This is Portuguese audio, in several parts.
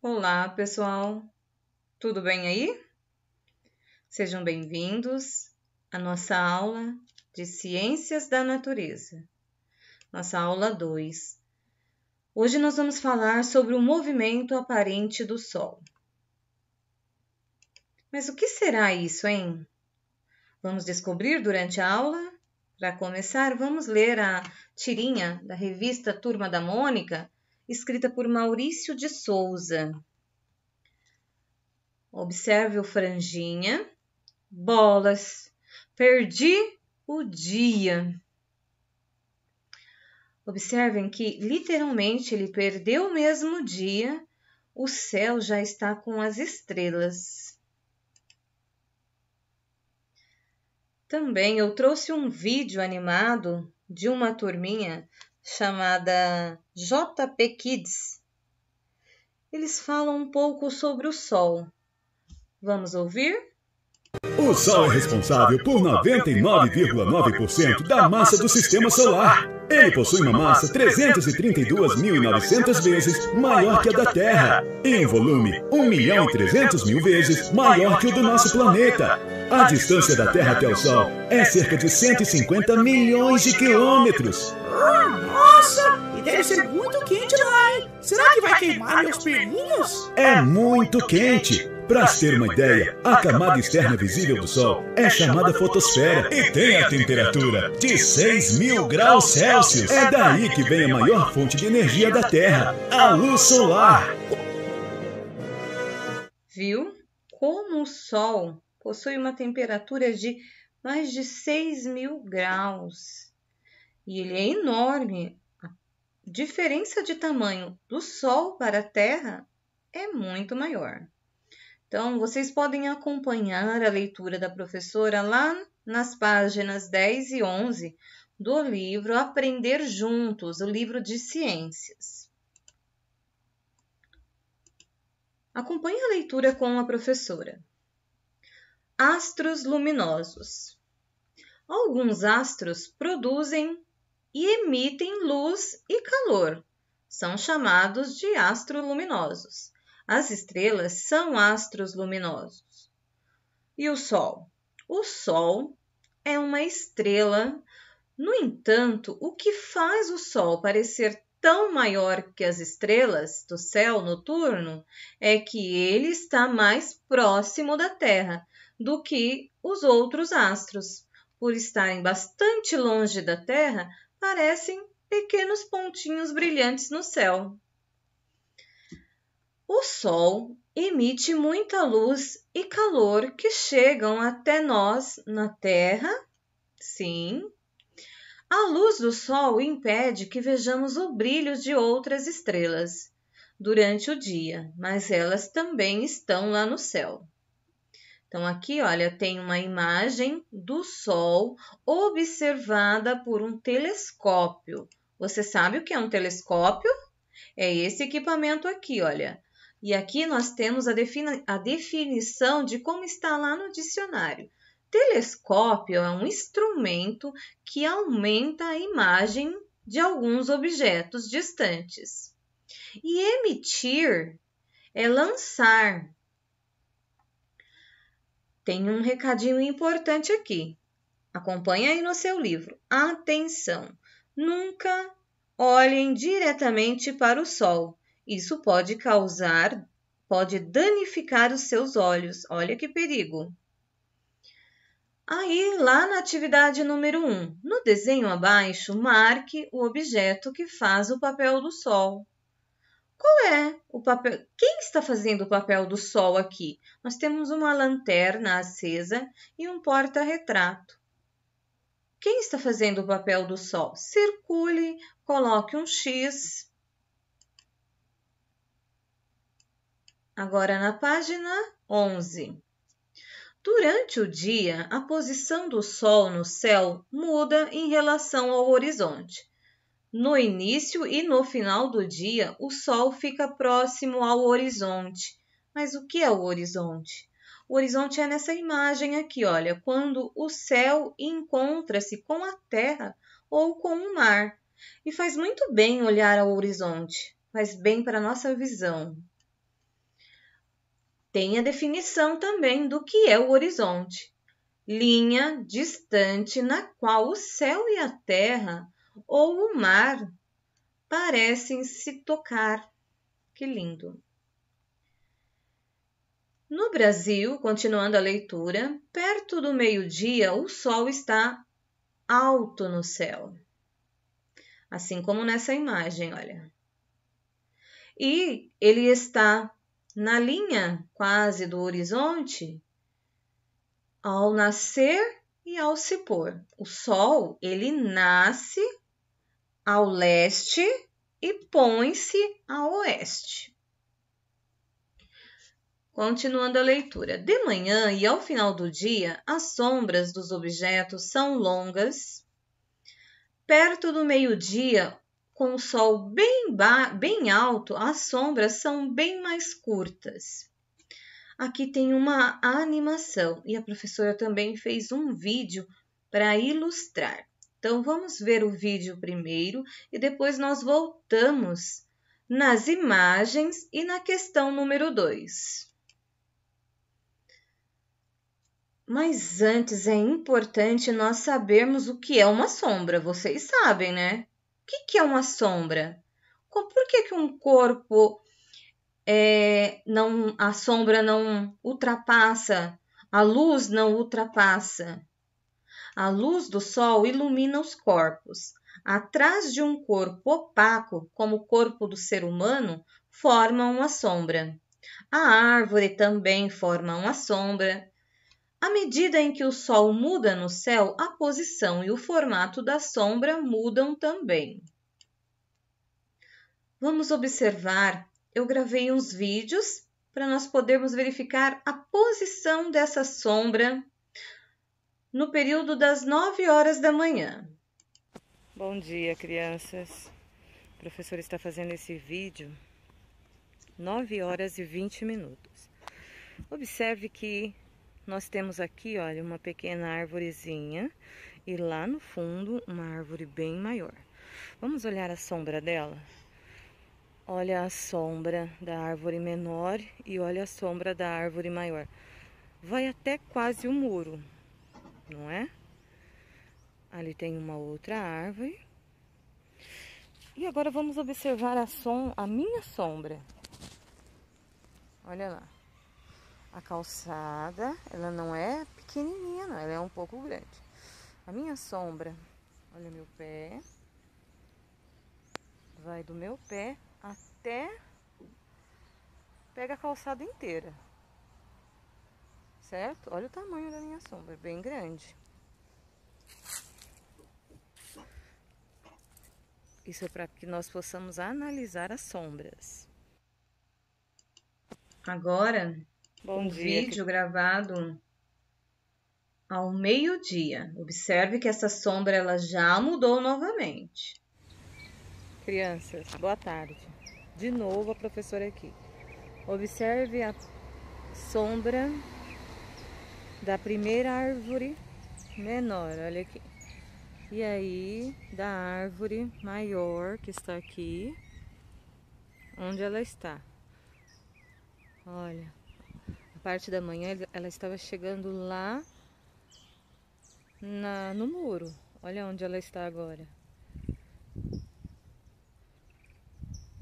Olá, pessoal! Tudo bem aí? Sejam bem-vindos à nossa aula de Ciências da Natureza, nossa aula 2. Hoje nós vamos falar sobre o movimento aparente do Sol. Mas o que será isso, hein? Vamos descobrir durante a aula? Para começar, vamos ler a tirinha da revista Turma da Mônica, escrita por Maurício de Souza. Observe o franjinha. Bolas, perdi o dia. Observem que literalmente ele perdeu mesmo o dia, o céu já está com as estrelas. Também eu trouxe um vídeo animado de uma turminha chamada JP Kids. Eles falam um pouco sobre o Sol. Vamos ouvir? O Sol é responsável por 99,9% da massa do Sistema Solar. Ele possui uma massa 332.900 vezes maior que a da Terra e um volume 1.300.000 vezes maior que o do nosso planeta. A distância da Terra até o Sol é cerca de 150 milhões de quilômetros. Nossa, e deve ser muito quente lá, hein? Será que vai queimar meus pelinhos? É muito quente. Para se ter uma ideia, a camada externa visível do Sol é chamada fotosfera e tem a temperatura de 6.000 graus Celsius. É daí que vem a maior fonte de energia da Terra, a luz solar. Viu? Como o Sol possui uma temperatura de mais de 6.000 graus. E ele é enorme. A diferença de tamanho do Sol para a Terra é muito maior. Então, vocês podem acompanhar a leitura da professora lá nas páginas 10 e 11 do livro Aprender Juntos, o livro de ciências. Acompanhe a leitura com a professora. Astros luminosos. Alguns astros produzem e emitem luz e calor. São chamados de astroluminosos. As estrelas são astros luminosos. E o Sol? O Sol é uma estrela. No entanto, o que faz o Sol parecer tão maior que as estrelas do céu noturno é que ele está mais próximo da Terra do que os outros astros. Por estarem bastante longe da Terra, parecem pequenos pontinhos brilhantes no céu. O Sol emite muita luz e calor que chegam até nós na Terra. Sim. A luz do Sol impede que vejamos o brilho de outras estrelas durante o dia, mas elas também estão lá no céu. Então, aqui, olha, tem uma imagem do Sol observada por um telescópio. Você sabe o que é um telescópio? É esse equipamento aqui, olha. E aqui nós temos a definição de como está lá no dicionário. Telescópio é um instrumento que aumenta a imagem de alguns objetos distantes. E emitir é lançar. Tem um recadinho importante aqui. Acompanhe aí no seu livro. Atenção! Nunca olhem diretamente para o Sol. Isso pode danificar os seus olhos. Olha que perigo. Aí, lá na atividade número 1, no desenho abaixo, marque o objeto que faz o papel do Sol. Qual é o papel? Quem está fazendo o papel do Sol aqui? Nós temos uma lanterna acesa e um porta-retrato. Quem está fazendo o papel do Sol? Circule, coloque um X. Agora na página 11. Durante o dia, a posição do Sol no céu muda em relação ao horizonte. No início e no final do dia, o Sol fica próximo ao horizonte. Mas o que é o horizonte? O horizonte é nessa imagem aqui, olha, quando o céu encontra-se com a terra ou com o mar. E faz muito bem olhar ao horizonte, faz bem para a nossa visão. Tem a definição também do que é o horizonte. Linha distante na qual o céu e a terra ou o mar parecem se tocar. Que lindo! No Brasil, continuando a leitura, perto do meio-dia o sol está alto no céu. Assim como nessa imagem, olha. E ele está na linha quase do horizonte ao nascer e ao se pôr. O sol, ele nasce ao leste e põe-se a oeste. Continuando a leitura. De manhã e ao final do dia, as sombras dos objetos são longas. Perto do meio-dia, com o sol bem alto, as sombras são bem mais curtas. Aqui tem uma animação e a professora também fez um vídeo para ilustrar. Então, vamos ver o vídeo primeiro e depois nós voltamos nas imagens e na questão número 2. Mas antes é importante nós sabermos o que é uma sombra. Vocês sabem, né? O que é uma sombra? Por que um corpo, a sombra não ultrapassa, a luz não ultrapassa? A luz do sol ilumina os corpos. Atrás de um corpo opaco, como o corpo do ser humano, forma uma sombra. A árvore também forma uma sombra. À medida em que o sol muda no céu, a posição e o formato da sombra mudam também. Vamos observar, eu gravei uns vídeos para nós podermos verificar a posição dessa sombra no período das 9 horas da manhã. Bom dia, crianças. A professora está fazendo esse vídeo 9 horas e 20 minutos. Observe que nós temos aqui, olha, uma pequena arvorezinha e lá no fundo uma árvore bem maior. Vamos olhar a sombra dela? Olha a sombra da árvore menor e olha a sombra da árvore maior. Vai até quase o muro, não é? Ali tem uma outra árvore. E agora vamos observar a minha sombra. Olha lá. A calçada, ela não é pequenininha, não, ela é um pouco grande. A minha sombra, olha meu pé, vai do meu pé até, pega a calçada inteira, certo? Olha o tamanho da minha sombra, bem grande. Isso é para que nós possamos analisar as sombras. Agora, Bom o dia. vídeo gravado ao meio-dia. Observe que essa sombra ela já mudou novamente. Crianças, boa tarde. De novo a professora aqui. Observe a sombra da primeira árvore menor, olha aqui. E aí, da árvore maior que está aqui, onde ela está. Olha, a parte da manhã ela estava chegando lá no muro. Olha onde ela está agora.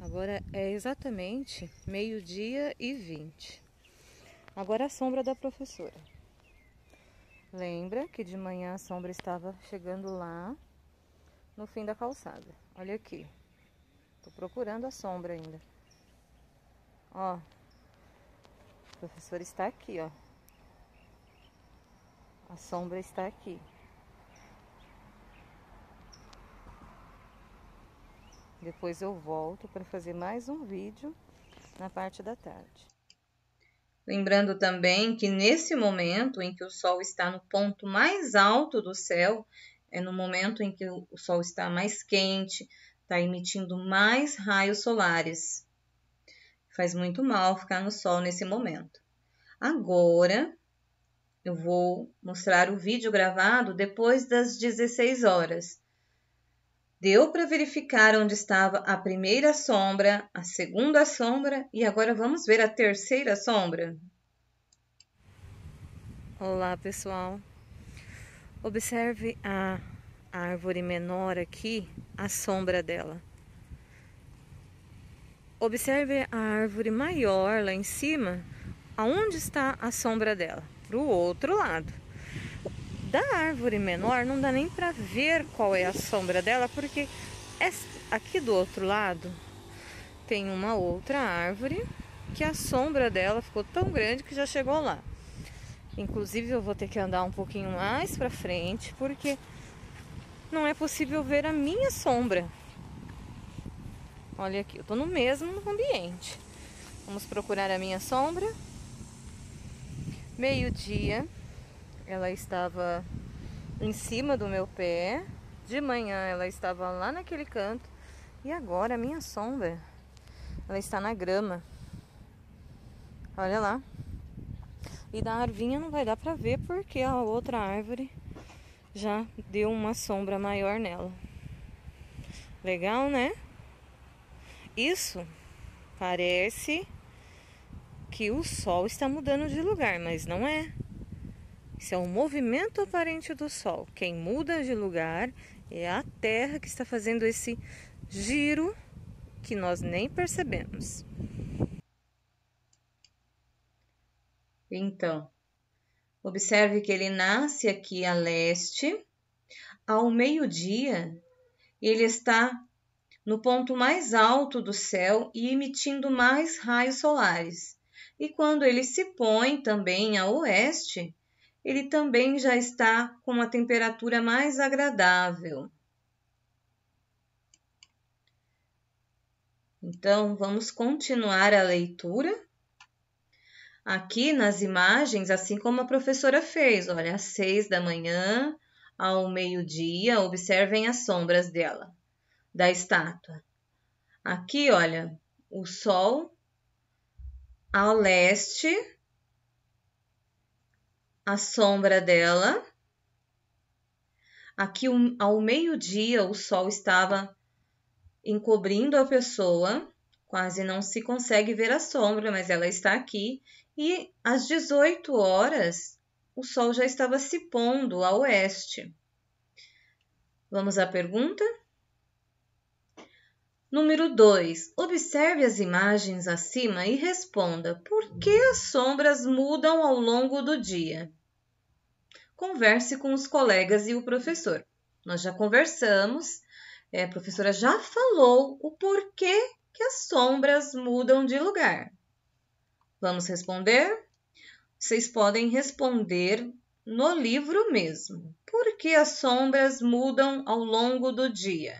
Agora é exatamente 12h20. Agora a sombra da professora. Lembra que de manhã a sombra estava chegando lá no fim da calçada. Olha aqui. Tô procurando a sombra ainda. Ó. A professora está aqui, ó. A sombra está aqui. Depois eu volto para fazer mais um vídeo na parte da tarde. Lembrando também que nesse momento em que o sol está no ponto mais alto do céu, é no momento em que o sol está mais quente, está emitindo mais raios solares. Faz muito mal ficar no sol nesse momento. Agora, eu vou mostrar o vídeo gravado depois das 16 horas. Deu para verificar onde estava a primeira sombra, a segunda sombra e agora vamos ver a terceira sombra? Olá, pessoal. Observe a árvore menor aqui, a sombra dela. Observe a árvore maior lá em cima, aonde está a sombra dela? Para o outro lado. Da árvore menor não dá nem para ver qual é a sombra dela, porque aqui do outro lado tem uma outra árvore que a sombra dela ficou tão grande que já chegou lá. Inclusive eu vou ter que andar um pouquinho mais para frente, porque não é possível ver a minha sombra. Olha aqui, eu tô no mesmo ambiente. Vamos procurar a minha sombra. Meio-dia, ela estava em cima do meu pé. De manhã ela estava lá naquele canto. E agora a minha sombra, ela está na grama. Olha lá. E da arvinha não vai dar para ver porque a outra árvore já deu uma sombra maior nela. Legal, né? Isso parece que o sol está mudando de lugar, mas não é. Isso é um movimento aparente do sol. Quem muda de lugar é a Terra, que está fazendo esse giro que nós nem percebemos. Então, observe que ele nasce aqui a leste, ao meio-dia, ele está no ponto mais alto do céu e emitindo mais raios solares. E quando ele se põe também a oeste, ele também já está com uma temperatura mais agradável. Então, vamos continuar a leitura. Aqui nas imagens, assim como a professora fez, olha, às 6 da manhã, ao meio-dia, observem as sombras dela, da estátua. Aqui, olha, o sol ao leste, a sombra dela. Aqui, ao meio-dia, o sol estava encobrindo a pessoa, quase não se consegue ver a sombra, mas ela está aqui. E às 18 horas, o sol já estava se pondo a oeste. Vamos à pergunta? Número 2. Observe as imagens acima e responda: por que as sombras mudam ao longo do dia? Converse com os colegas e o professor. Nós já conversamos, a professora já falou o porquê que as sombras mudam de lugar. Vamos responder? Vocês podem responder no livro mesmo. Por que as sombras mudam ao longo do dia?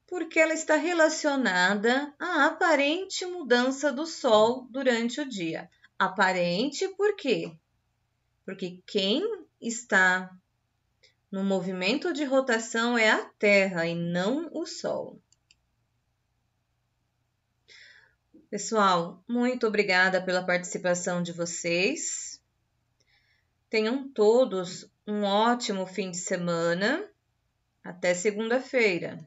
Porque ela está relacionada à aparente mudança do Sol durante o dia. Aparente por quê? Porque quem está no movimento de rotação é a Terra e não o Sol. Pessoal, muito obrigada pela participação de vocês. Tenham todos um ótimo fim de semana. Até segunda-feira.